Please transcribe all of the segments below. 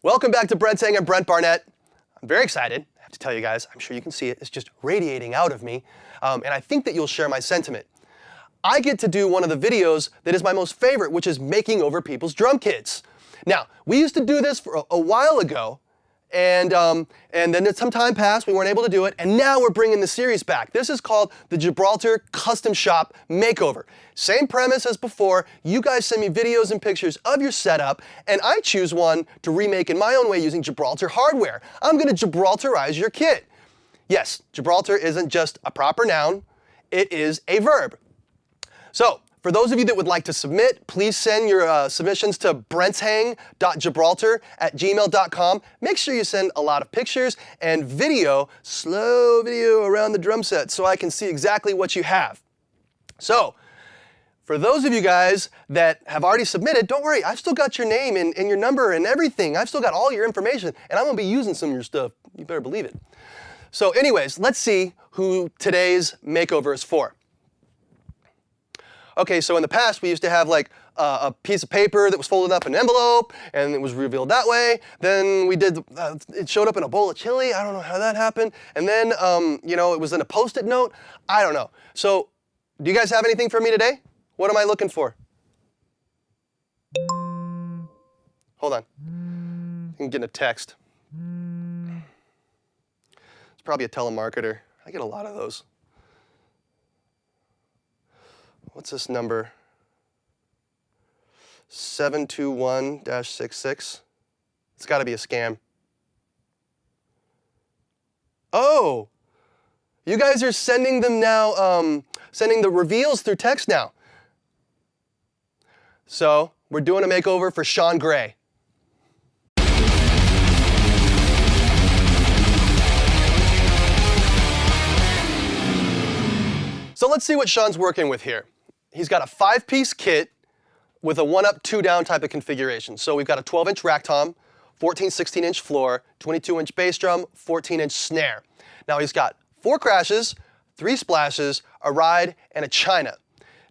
Welcome back to Brent's and Brent Barnett. I'm very excited. I have to tell you guys, I'm sure you can see it. It's just radiating out of me. And I think that you'll share my sentiment. I get to do one of the videos that is my most favorite, which is making over people's drum kits. Now, we used to do this for a while ago, and then some time passed, we weren't able to do it, and now we're bringing the series back. This is called the Gibraltar Custom Shop Makeover. Same premise as before. You guys send me videos and pictures of your setup, and I choose one to remake in my own way using Gibraltar hardware. I'm going to Gibraltarize your kit. Yes, Gibraltar isn't just a proper noun, it is a verb. So, for those of you that would like to submit, please send your submissions to brenthang.gibraltar@gmail.com. Make sure you send a lot of pictures and video, slow video around the drum set so I can see exactly what you have. So, for those of you guys that have already submitted, don't worry, I've still got your name and your number and everything. I've still got all your information, and I'm going to be using some of your stuff. You better believe it. So anyways, let's see who today's makeover is for. Okay, so in the past, we used to have like a piece of paper that was folded up in an envelope, and it was revealed that way. Then we did, it showed up in a bowl of chili. I don't know how that happened. And then, it was in a Post-it note. I don't know. So, do you guys have anything for me today? What am I looking for? Hold on. I'm getting a text. It's probably a telemarketer. I get a lot of those. What's this number? 721-66. It's got to be a scam. Oh! You guys are sending them now, sending the reveals through text now. So, we're doing a makeover for Sean Gray. So let's see what Sean's working with here. He's got a 5-piece kit with a 1-up, 2-down type of configuration. So we've got a 12-inch rack tom, 16-inch floor, 22-inch bass drum, 14-inch snare. Now he's got 4 crashes, 3 splashes, a ride, and a china.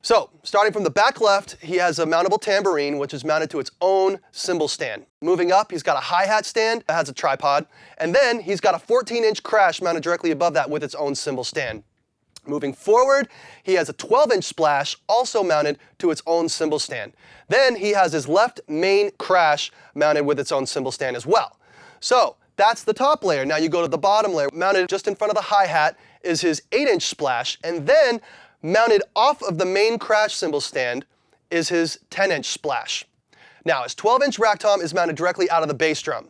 So, starting from the back left, he has a mountable tambourine, which is mounted to its own cymbal stand. Moving up, he's got a hi-hat stand that has a tripod, and then he's got a 14-inch crash mounted directly above that with its own cymbal stand. Moving forward, he has a 12-inch splash also mounted to its own cymbal stand. Then he has his left main crash mounted with its own cymbal stand as well. So, that's the top layer. Now you go to the bottom layer. Mounted just in front of the hi-hat is his 8-inch splash, and then mounted off of the main crash cymbal stand is his 10-inch splash. Now, his 12-inch rack tom is mounted directly out of the bass drum.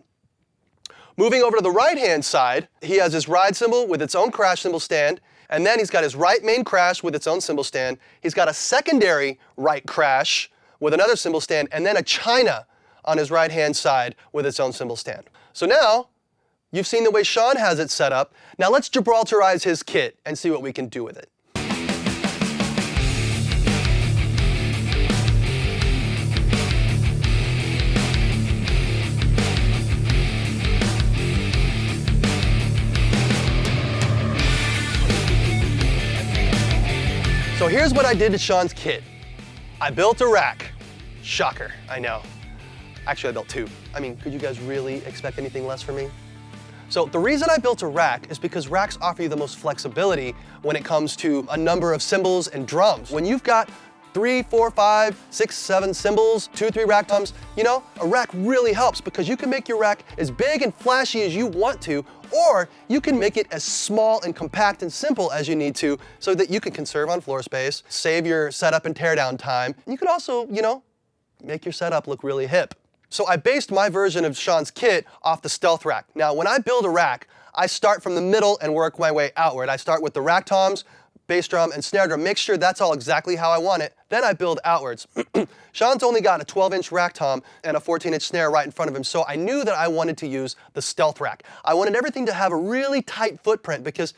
Moving over to the right-hand side, he has his ride cymbal with its own crash cymbal stand, and then he's got his right main crash with its own cymbal stand. He's got a secondary right crash with another cymbal stand, and then a china on his right-hand side with its own cymbal stand. So now, you've seen the way Sean has it set up. Now let's Gibraltarize his kit and see what we can do with it. So here's what I did to Sean's kit. I built a rack. Shocker, I know. Actually, I built 2. I mean, could you guys really expect anything less from me? So the reason I built a rack is because racks offer you the most flexibility when it comes to a number of cymbals and drums. When you've got 3, 4, 5, 6, 7 cymbals, 2, 3 rack toms, a rack really helps because you can make your rack as big and flashy as you want to, or you can make it as small and compact and simple as you need to so that you can conserve on floor space, save your setup and teardown time. You could also, make your setup look really hip. So I based my version of Sean's kit off the stealth rack. Now, when I build a rack, I start from the middle and work my way outward. I start with the rack toms, bass drum, and snare drum. Make sure that's all exactly how I want it. Then I build outwards. Sean's only got a 12-inch rack tom and a 14-inch snare right in front of him, so I knew that I wanted to use the stealth rack. I wanted everything to have a really tight footprint because,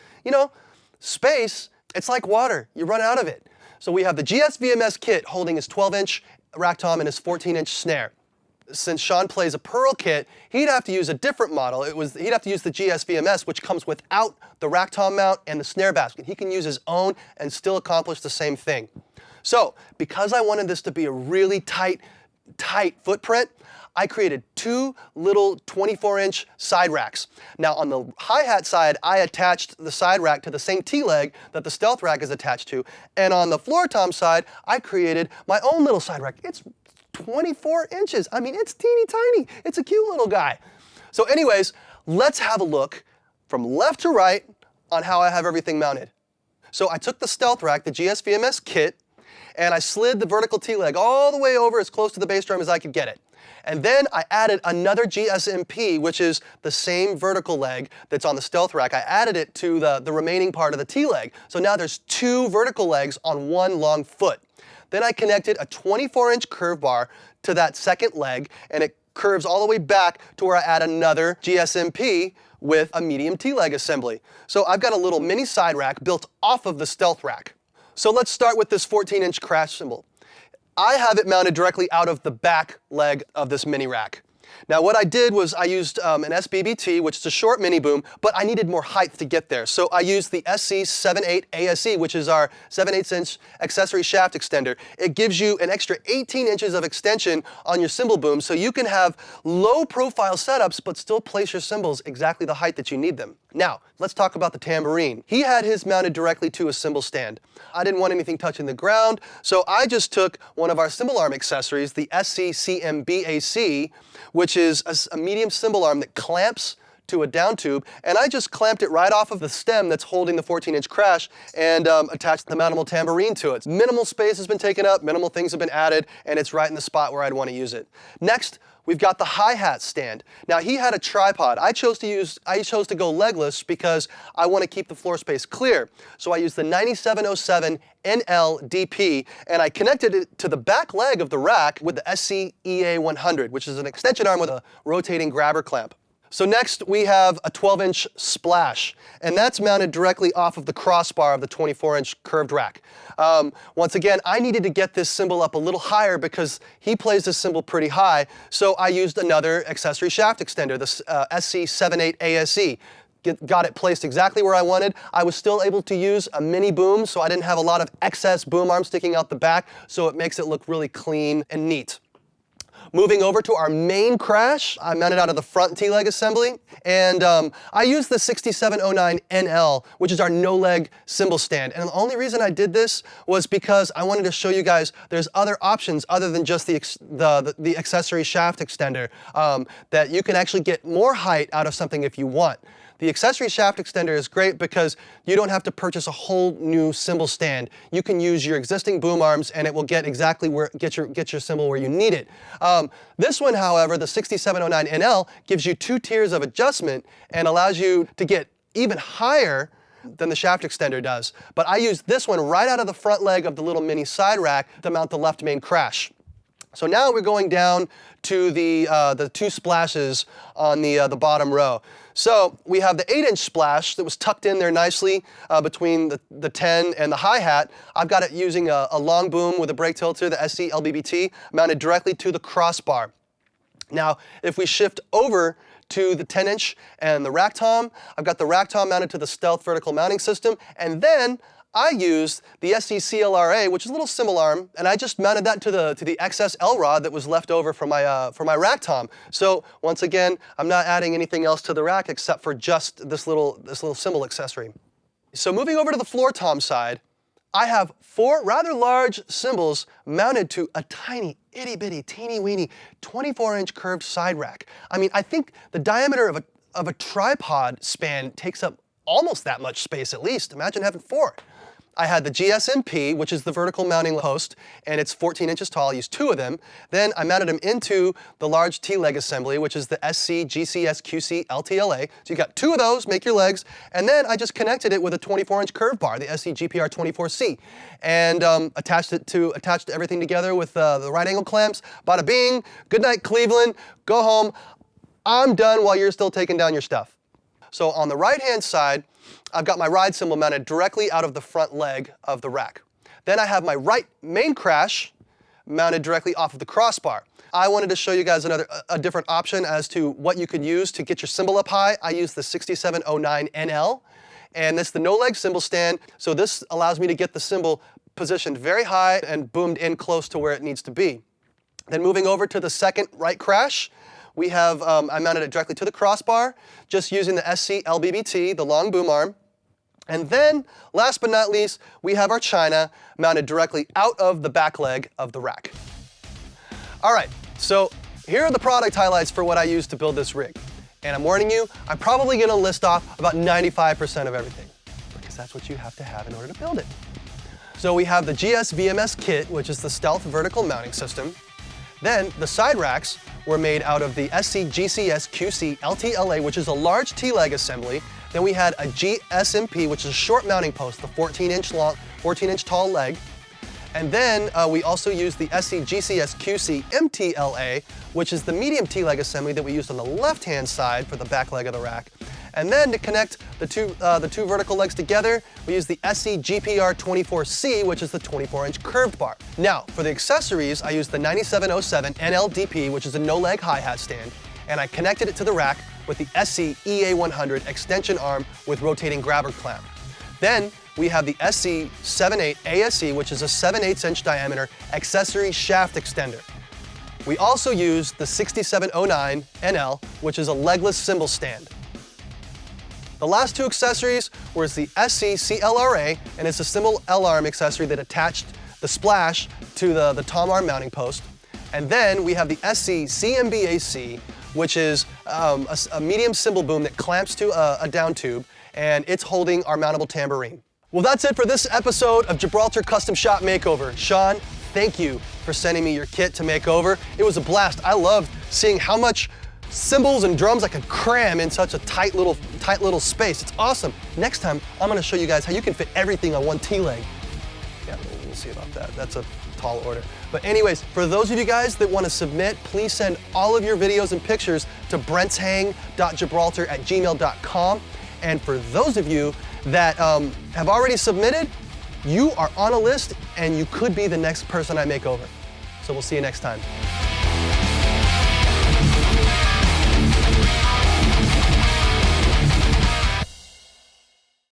space, it's like water. You run out of it. So we have the gsvms-kit holding his 12-inch rack tom and his 14-inch snare. Since Sean plays a Pearl kit, he'd have to use a different model. He'd have to use the gsvms, which comes without the rack tom mount and the snare basket. He can use his own and still accomplish the same thing. So, because I wanted this to be a really tight footprint, I created two little 24-inch side racks. Now on the hi-hat side, I attached the side rack to the same T-leg that the stealth rack is attached to. And on the floor tom side, I created my own little side rack. It's 24 inches. I mean, it's teeny tiny. It's a cute little guy. So anyways, let's have a look from left to right on how I have everything mounted. So I took the stealth rack, the gsvms-kit, and I slid the vertical T-leg all the way over as close to the bass drum as I could get it. And then I added another GSMP, which is the same vertical leg that's on the stealth rack. I added it to the remaining part of the T-leg. So now there's two vertical legs on one long foot. Then I connected a 24-inch curve bar to that second leg, and it curves all the way back to where I add another GSMP with a medium T-leg assembly. So I've got a little mini side rack built off of the stealth rack. So let's start with this 14-inch crash cymbal. I have it mounted directly out of the back leg of this mini rack. Now what I did was I used an SBBT, which is a short mini boom, but I needed more height to get there. So I used the SC78 ASE, which is our 7/8-inch accessory shaft extender. It gives you an extra 18 inches of extension on your cymbal boom, so you can have low profile setups, but still place your cymbals exactly the height that you need them. Now, let's talk about the tambourine. He had his mounted directly to a cymbal stand. I didn't want anything touching the ground, so I just took one of our cymbal arm accessories, the SC-CM-BAC, which is a medium cymbal arm that clamps to a down tube, and I just clamped it right off of the stem that's holding the 14-inch crash and attached the mountable tambourine to it. Minimal space has been taken up, minimal things have been added, and it's right in the spot where I'd want to use it. Next, we've got the hi-hat stand. Now he had a tripod. I chose to go legless because I want to keep the floor space clear. So I used the 9707 NL-DP, and I connected it to the back leg of the rack with the SC-EA100, which is an extension arm with a rotating grabber clamp. So next we have a 12-inch splash, and that's mounted directly off of the crossbar of the 24-inch curved rack. Once again, I needed to get this cymbal up a little higher because he plays this cymbal pretty high, so I used another accessory shaft extender, the SC78 ASE. Got it placed exactly where I wanted. I was still able to use a mini boom, so I didn't have a lot of excess boom arm sticking out the back, so it makes it look really clean and neat. Moving over to our main crash, I mounted out of the front T-leg assembly, and I used the 6709 NL, which is our no-leg cymbal stand. And the only reason I did this was because I wanted to show you guys there's other options other than just the accessory shaft extender, that you can actually get more height out of something if you want. The accessory shaft extender is great because you don't have to purchase a whole new cymbal stand. You can use your existing boom arms and it will get exactly get your cymbal where you need it. This one, however, the 6709 NL, gives you two tiers of adjustment and allows you to get even higher than the shaft extender does. But I used this one right out of the front leg of the little mini side rack to mount the left main crash. So now we're going down to the two splashes on the bottom row. So we have the 8-inch splash that was tucked in there nicely between the 10 and the hi-hat. I've got it using a long boom with a brake tilter, the SC LBBT, mounted directly to the crossbar. Now, if we shift over to the 10-inch and the rack tom, I've got the rack tom mounted to the Stealth vertical mounting system, and then I used the SC-CLRA, which is a little cymbal arm, and I just mounted that to the excess L rod that was left over from my rack tom. So once again, I'm not adding anything else to the rack except for just this little cymbal accessory. So moving over to the floor tom side, I have 4 rather large cymbals mounted to a tiny, itty-bitty, teeny-weeny 24-inch curved side rack. I mean, I think the diameter of a tripod span takes up almost that much space at least. Imagine having 4. I had the GSMP, which is the vertical mounting post, and it's 14 inches tall. I used 2 of them. Then I mounted them into the large T-leg assembly, which is the SC GCS-QC LTLA. So you got 2 of those, make your legs, and then I just connected it with a 24-inch curve bar, the SC GPR24C, and attached everything together with the right angle clamps. Bada bing, good night Cleveland, go home. I'm done while you're still taking down your stuff. So on the right-hand side, I've got my ride cymbal mounted directly out of the front leg of the rack. Then I have my right main crash mounted directly off of the crossbar. I wanted to show you guys a different option as to what you could use to get your cymbal up high. I used the 6709 NL, and this is the no-leg cymbal stand, so this allows me to get the cymbal positioned very high and boomed in close to where it needs to be. Then moving over to the second right crash, we have, I mounted it directly to the crossbar, just using the SC LBBT, the long boom arm. And then, last but not least, we have our china mounted directly out of the back leg of the rack. All right, so here are the product highlights for what I used to build this rig. And I'm warning you, I'm probably gonna list off about 95% of everything, because that's what you have to have in order to build it. So we have the gsvms-kit, which is the stealth vertical mounting system. Then the side racks were made out of the SC-GCS-QC LTLA, which is a large T-leg assembly. Then we had a GSMP, which is a short mounting post, the 14-inch tall leg. And then we also used the SC-GCS-QC MTLA, which is the medium T-leg assembly that we used on the left-hand side for the back leg of the rack. And then to connect the two vertical legs together, we use the SC-GPR24C, which is the 24-inch curved bar. Now, for the accessories, I used the 9707 NLDP, which is a no-leg hi-hat stand, and I connected it to the rack with the SC EA100 extension arm with rotating grabber clamp. Then we have the SC78 ASE, which is a 7/8" diameter accessory shaft extender. We also used the 6709 NL, which is a legless cymbal stand. The last two accessories was the SC CLRA, and it's a cymbal L-arm accessory that attached the splash to the tom arm mounting post. And then we have the SC CMBAC, which is a medium cymbal boom that clamps to a down tube, and it's holding our mountable tambourine. Well, that's it for this episode of Gibraltar Custom Shop Makeover. Sean, thank you for sending me your kit to make over. It was a blast. I loved seeing how much cymbals and drums I could cram in such a tight little space. It's awesome. Next time, I'm gonna show you guys how you can fit everything on one T-leg. Yeah, we'll see about that. That's a tall order. But anyways, for those of you guys that want to submit, please send all of your videos and pictures to brentshang.gibraltar@gmail.com. And for those of you that have already submitted, you are on a list and you could be the next person I make over. So we'll see you next time.